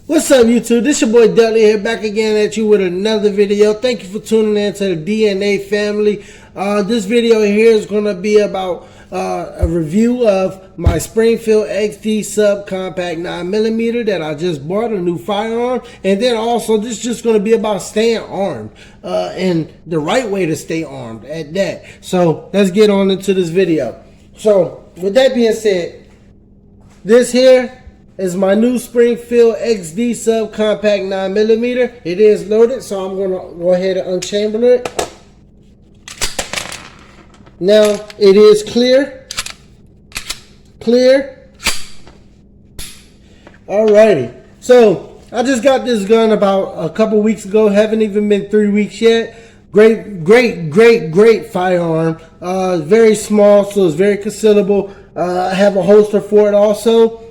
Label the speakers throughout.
Speaker 1: What's up, YouTube? This your boy Dudley here, back again at you with another video. Thank you for tuning in to the DNA family. This video here is going to be about a review of my Springfield XD Subcompact 9mm that I just bought, a new firearm. And then also, this is just going to be about staying armed and the right way to stay armed at that. So, let's get on into this video. So, with that being said, this here is my new Springfield XD Subcompact 9mm. It is loaded, so I'm going to go ahead and unchamber it. Now, it is clear. Alrighty. So, I just got this gun about a couple weeks ago. Haven't even been 3 weeks yet. Great firearm. Very small, so it's very concealable. I have a holster for it also.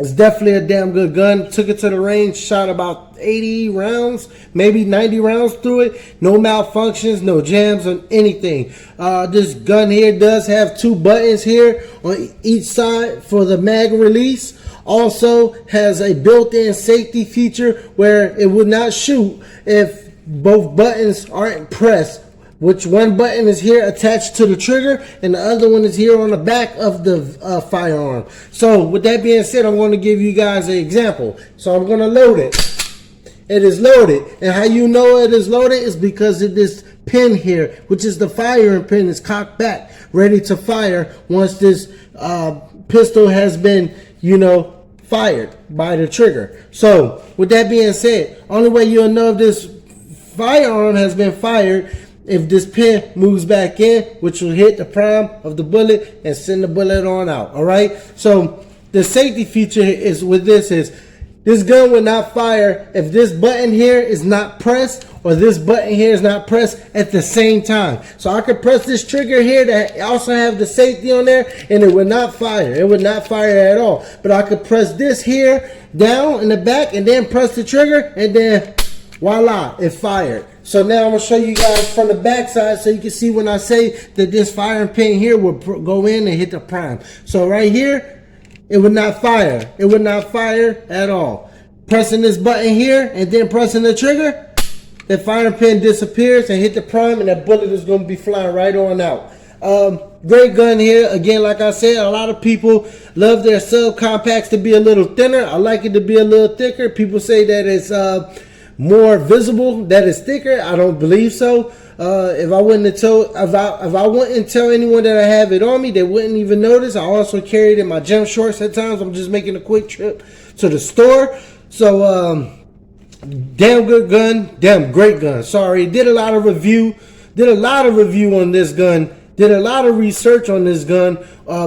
Speaker 1: It's definitely a damn good gun. Took it to the range, shot about 80 rounds, maybe 90 rounds through it. No malfunctions, no jams or anything. This gun here does have two buttons here on each side for the mag release. Also has a built-in safety feature where it will not shoot if both buttons aren't pressed. Which one button is here attached to the trigger and the other one is here on the back of the firearm. So with that being said, I'm going to give you guys an example. So I'm going to load it. It is loaded. And how you know it is loaded is because of this pin here, which is the firing pin, is cocked back, ready to fire once this pistol has been, fired by the trigger. So with that being said, only way you'll know if this firearm has been fired if this pin moves back in, which will hit the prime of the bullet and send the bullet on out. All right. So the safety feature is with this gun will not fire if this button here is not pressed or this button here is not pressed at the same time. So I could press this trigger here that also have the safety on there and it would not fire. It would not fire at all. But I could press this here down in the back and then press the trigger and then voila, it fired. So now I'm going to show you guys from the back side so you can see when I say that this firing pin here will go in and hit the prime. So right here, it would not fire. It would not fire at all. Pressing this button here and then pressing the trigger, the firing pin disappears and hit the prime and that bullet is going to be flying right on out. Great gun here. Again, like I said, a lot of people love their subcompacts to be a little thinner. I like it to be a little thicker. People say that it's more visible, that is thicker. I don't believe so. If I wouldn't tell anyone that I have it on me, they wouldn't even notice. I also carry it in my gym shorts at times. I'm just making a quick trip to the store. So damn good gun, damn great gun. Sorry, did a lot of review on this gun. Did a lot of research on this gun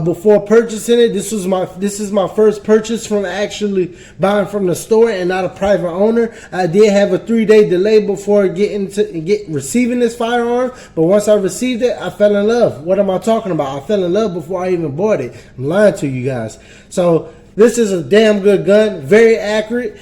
Speaker 1: before purchasing it. This is my first purchase from actually buying from the store and not a private owner. I did have a 3-day delay before receiving this firearm, but once I received it, I fell in love. What am I talking about? I fell in love before I even bought it. I'm lying to you guys. So this is a damn good gun, very accurate.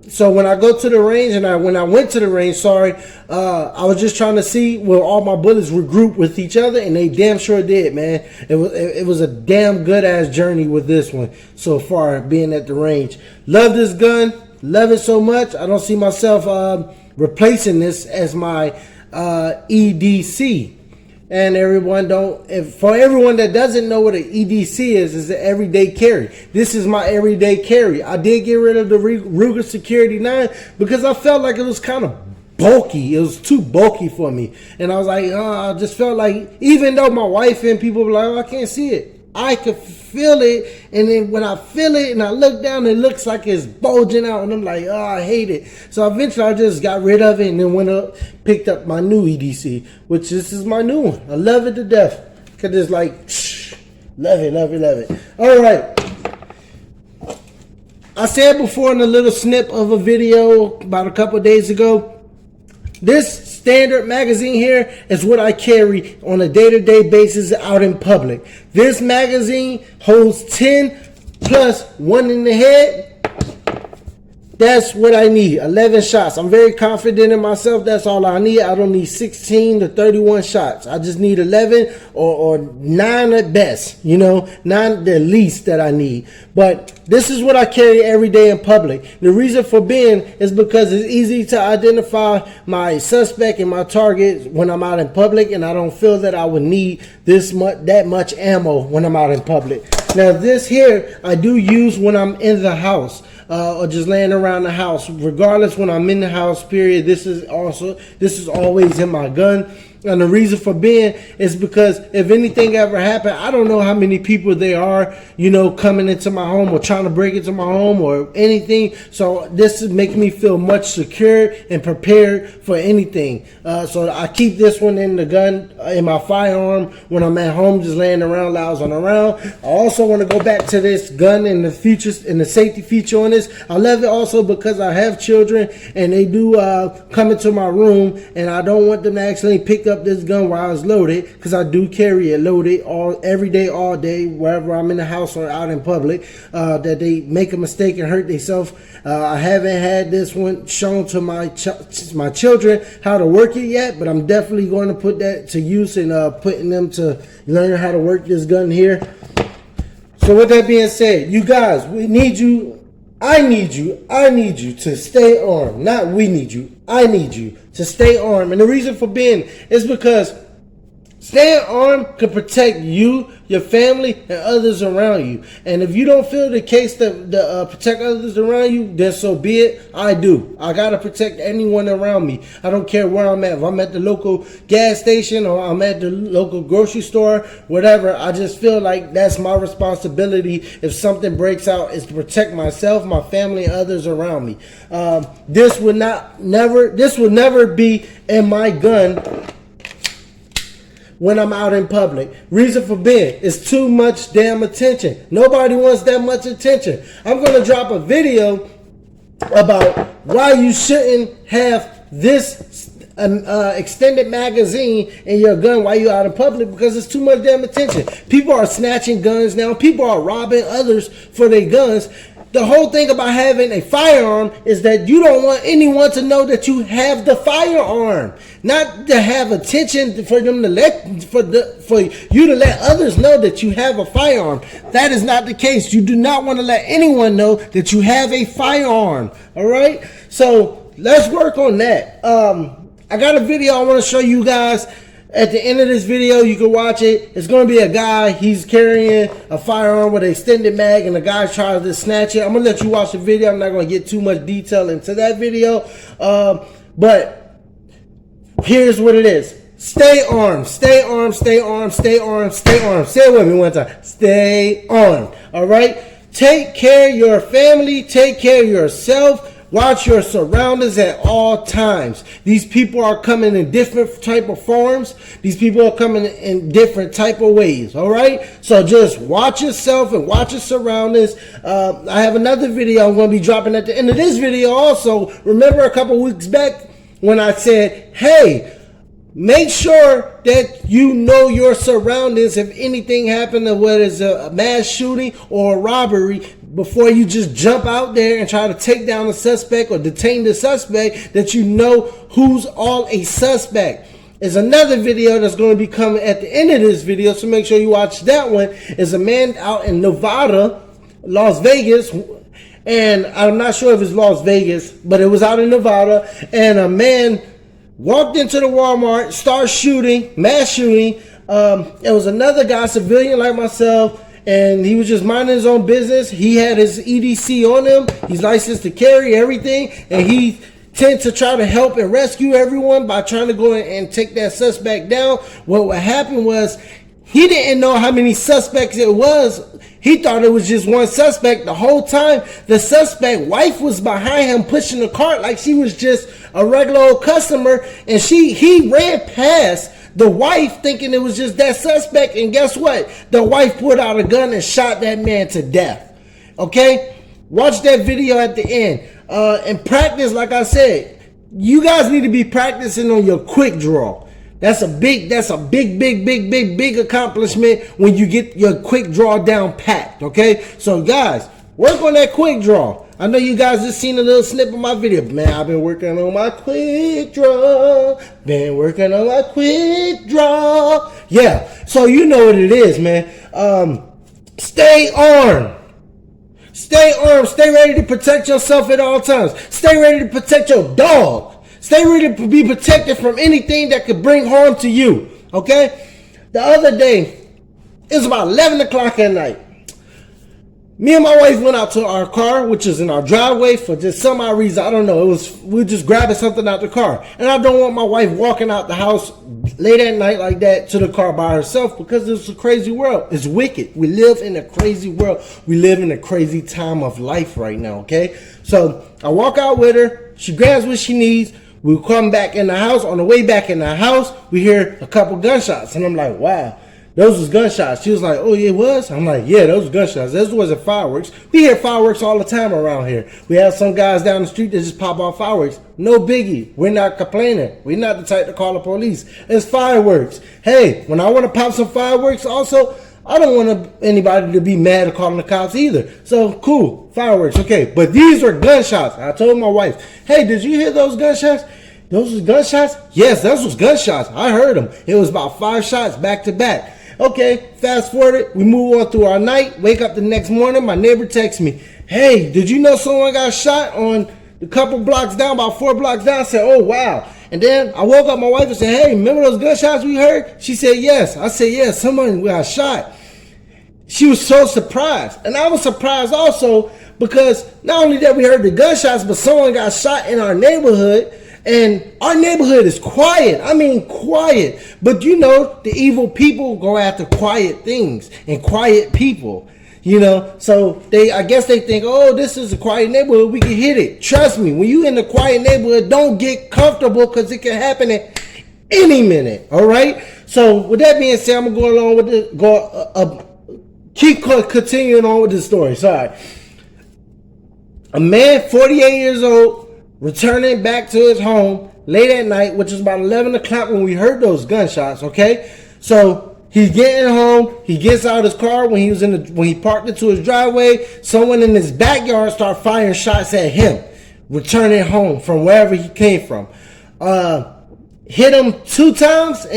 Speaker 1: So when I go to the range, and when I went to the range, I was just trying to see where all my bullets were grouped with each other, and they damn sure did, man. It was a damn good ass journey with this one so far, being at the range. Love this gun, love it so much. I don't see myself replacing this as my EDC. And for everyone that doesn't know what an EDC is an everyday carry. This is my everyday carry. I did get rid of the Ruger Security 9 because I felt like it was kind of bulky. It was too bulky for me. And I was like, I just felt like, even though my wife and people were like, oh, I can't see it, I could feel it. And then when I feel it and I look down, it looks like it's bulging out. And I'm like, oh, I hate it. So eventually I just got rid of it and then went up, picked up my new EDC, which this is my new one. I love it to death. Because it's like, love it. All right. I said before in a little snip of a video about a couple of days ago, this standard magazine here is what I carry on a day-to-day basis out in public. This magazine holds 10 plus 1 in the head, That's what I need. 11 shots. I'm very confident in myself. That's all I need. I don't need 16 to 31 shots. I just need 11 or 9 at best. 9 the least that I need. But this is what I carry every day in public. The reason for being is because it's easy to identify my suspect and my target when I'm out in public, and I don't feel that I would need that much ammo when I'm out in public. Now this here I do use when I'm in the house. Or just laying around the house. Regardless, when I'm in the house, period, this is always in my gun. And the reason for being is because if anything ever happened, I don't know how many people there are, coming into my home or trying to break into my home or anything. So this is making me feel much secure and prepared for anything. So I keep this one in the gun, in my firearm when I'm at home, just laying around, lounging around. I also want to go back to this gun and the features and the safety feature on this. I love it also because I have children and they do come into my room, and I don't want them to actually pick up this gun while it's loaded, because I do carry it loaded every day, all day, wherever I'm in the house or out in public, that they make a mistake and hurt themselves. I haven't had this one shown to my children how to work it yet, but I'm definitely going to put that to use and putting them to learn how to work this gun here. So with that being said, you guys, we need you. I need you to stay armed. Not we need you. I need you to stay armed. And the reason for being is because staying armed could protect you, your family, and others around you. And if you don't feel the case to protect others around you, then so be it. I do. I got to protect anyone around me. I don't care where I'm at. If I'm at the local gas station or I'm at the local grocery store, whatever, I just feel like that's my responsibility. If something breaks out, is to protect myself, my family, and others around me. This would never be in my gun when I'm out in public. Reason for being is too much damn attention. Nobody wants that much attention. I'm going to drop a video about why you shouldn't have this extended magazine in your gun while you're out in public, because it's too much damn attention. People are snatching guns now. People are robbing others for their guns. The whole thing about having a firearm is that you don't want anyone to know that you have the firearm. Not to have attention for them to for you to let others know that you have a firearm. That is not the case. You do not want to let anyone know that you have a firearm. All right? So let's work on that. I got a video I want to show you guys. At the end of this video, you can watch it. It's going to be a guy. He's carrying a firearm with an extended mag, and the guy tries to snatch it. I'm going to let you watch the video. I'm not going to get too much detail into that video. But here's what it is. Stay armed. Stay armed. Stay armed. Stay armed. Stay armed. Say it with me one time. Stay armed. All right? Take care of your family. Take care of yourself. Watch your surroundings at all times. These people are coming in different type of forms. These people are coming in different type of ways. All right. So just watch yourself and watch your surroundings. I have another video I'm going to be dropping at the end of this video also. Remember a couple weeks back when I said, hey, make sure that you know your surroundings if anything happened, whether it's a mass shooting or a robbery, before you just jump out there and try to take down the suspect or detain the suspect, that you know who's all a suspect. There's another video that's going to be coming at the end of this video, so make sure you watch that one. It's a man out in Nevada, Las Vegas, and I'm not sure if it's Las Vegas, but it was out in Nevada, and a man walked into the Walmart, started shooting, mass shooting. It was another guy, civilian like myself, and he was just minding his own business. He had his EDC on him. He's licensed to carry everything, and he tends to try to help and rescue everyone by trying to go and take that suspect down. What happened was he didn't know how many suspects it was. He thought it was just one suspect. The whole time, the suspect wife was behind him pushing the cart like she was just a regular old customer, and he ran past the wife thinking it was just that suspect, and guess what? The wife pulled out a gun and shot that man to death. Okay? Watch that video at the end. And practice, like I said, you guys need to be practicing on your quick draw. That's a big accomplishment when you get your quick draw down packed. Okay? So guys, work on that quick draw. I know you guys just seen a little snip of my video. Man, I've been working on my quick draw. Yeah, so you know what it is, man. Stay armed. Stay armed. Stay ready to protect yourself at all times. Stay ready to protect your dog. Stay ready to be protected from anything that could bring harm to you. Okay? The other day, it was about 11 o'clock at night. Me and my wife went out to our car, which is in our driveway, for just some odd reason. I don't know. We were just grabbing something out the car. And I don't want my wife walking out the house late at night like that to the car by herself, because it's a crazy world. It's wicked. We live in a crazy world. We live in a crazy time of life right now, okay? So I walk out with her. She grabs what she needs. We come back in the house. On the way back in the house, we hear a couple gunshots. And I'm like, wow. Those was gunshots. She was like, oh, it was? I'm like, yeah, those gunshots. Those wasn't fireworks. We hear fireworks all the time around here. We have some guys down the street that just pop off fireworks. No biggie. We're not complaining. We're not the type to call the police. It's fireworks. Hey, when I want to pop some fireworks also, I don't want anybody to be mad at calling the cops either. So, cool. Fireworks. Okay. But these are gunshots. I told my wife, hey, did you hear those gunshots? Those was gunshots? Yes, those was gunshots. I heard them. It was about 5 shots back to back. Okay, fast forward, we move on through our night, wake up the next morning, my neighbor texts me, hey, did you know someone got shot on a couple blocks down, about 4 blocks down? I said, oh, wow. And then I woke up my wife and said, hey, remember those gunshots we heard? She said, yes. I said, yes, someone got shot. She was so surprised. And I was surprised also because not only that we heard the gunshots, but someone got shot in our neighborhood. And our neighborhood is quiet. I mean, quiet. But you know, the evil people go after quiet things and quiet people. You know, so I guess they think, oh, this is a quiet neighborhood. We can hit it. Trust me, when you in a quiet neighborhood, don't get comfortable because it can happen at any minute. All right. So with that being said, I'm gonna go along with keep continuing on with the story. Sorry. A man, 48 years old, returning back to his home late at night, which is about 11 o'clock when we heard those gunshots, okay? So he's getting home. He gets out of his car when he parked into his driveway. Someone in his backyard started firing shots at him, returning home from wherever he came from. Hit him 2 times,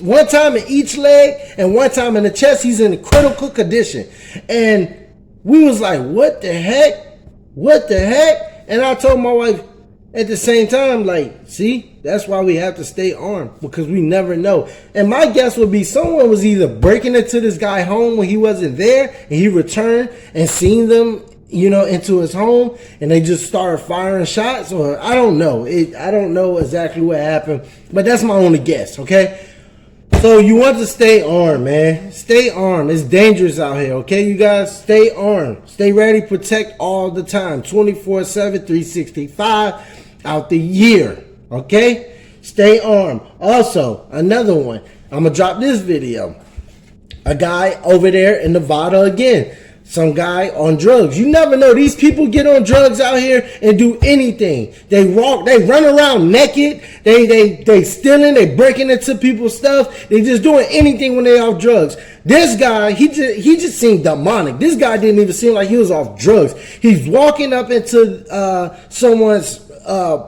Speaker 1: one time in each leg and one time in the chest. He's in a critical condition. And we was like, what the heck? What the heck? And I told my wife, at the same time, like, see, that's why we have to stay armed, because we never know. And my guess would be someone was either breaking into this guy home when he wasn't there, and he returned and seen them, you know, into his home, and they just started firing shots, or I don't know. I don't know exactly what happened, but that's my only guess, okay? So you want to stay armed, man. Stay armed. It's dangerous out here, okay, you guys? Stay armed. Stay ready. Protect all the time. 24/7, 365 out the year, okay? Stay armed. Also, another one. I'm going to drop this video. A guy over there in Nevada again. Some guy on drugs. You never know. These people get on drugs out here and do anything. They run around naked. They stealing. They breaking into people's stuff. They just doing anything when they off drugs. This guy, he just seemed demonic. This guy didn't even seem like he was off drugs. He's walking up into someone's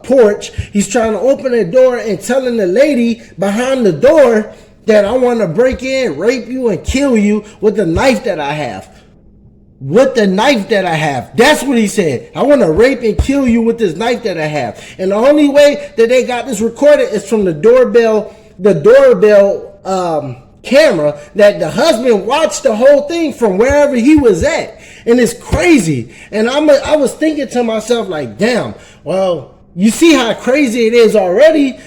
Speaker 1: porch. He's trying to open the door and telling the lady behind the door that I want to break in, rape you, and kill you with the knife that I have. With the knife that I have. That's what he said. I want to rape and kill you with this knife that I have. And the only way that they got this recorded is from the doorbell camera that the husband watched the whole thing from wherever he was at. And it's crazy. And I was thinking to myself, like, damn, well, you see how crazy it is already.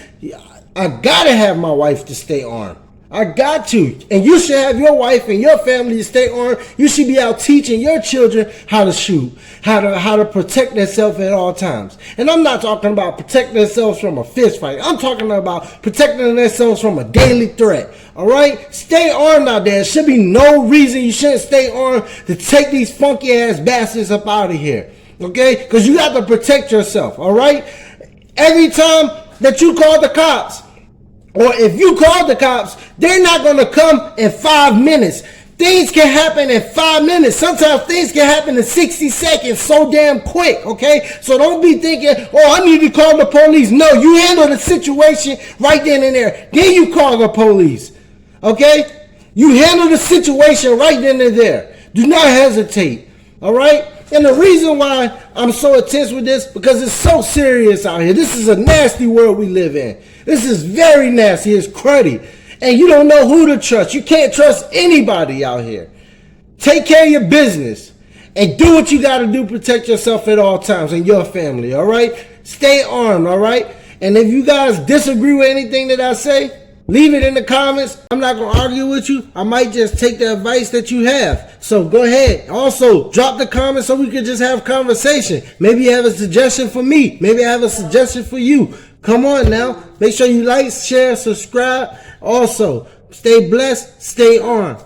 Speaker 1: I gotta have my wife to stay armed. I got to. And you should have your wife and your family to stay armed. You should be out teaching your children how to shoot, how to protect themselves at all times. And I'm not talking about protecting themselves from a fist fight. I'm talking about protecting themselves from a daily threat. All right? Stay armed out there. There should be no reason you shouldn't stay armed to take these funky ass bastards up out of here. Okay? Because you have to protect yourself. All right? Every time that you call the cops, or if you call the cops, they're not going to come in 5 minutes. Things can happen in 5 minutes. Sometimes things can happen in 60 seconds so damn quick, okay? So don't be thinking, oh, I need to call the police. No, you handle the situation right then and there. Then you call the police, okay? You handle the situation right then and there. Do not hesitate, all right? And the reason why I'm so intense with this, because it's so serious out here. This is a nasty world we live in. This is very nasty. It's cruddy. And you don't know who to trust. You can't trust anybody out here. Take care of your business and do what you got to do. Protect yourself at all times and your family, all right? Stay armed, all right? And if you guys disagree with anything that I say, leave it in the comments. I'm not going to argue with you. I might just take the advice that you have. So go ahead. Also, drop the comments so we can just have conversation. Maybe you have a suggestion for me. Maybe I have a suggestion for you. Come on now. Make sure you like, share, subscribe. Also, stay blessed, stay armed.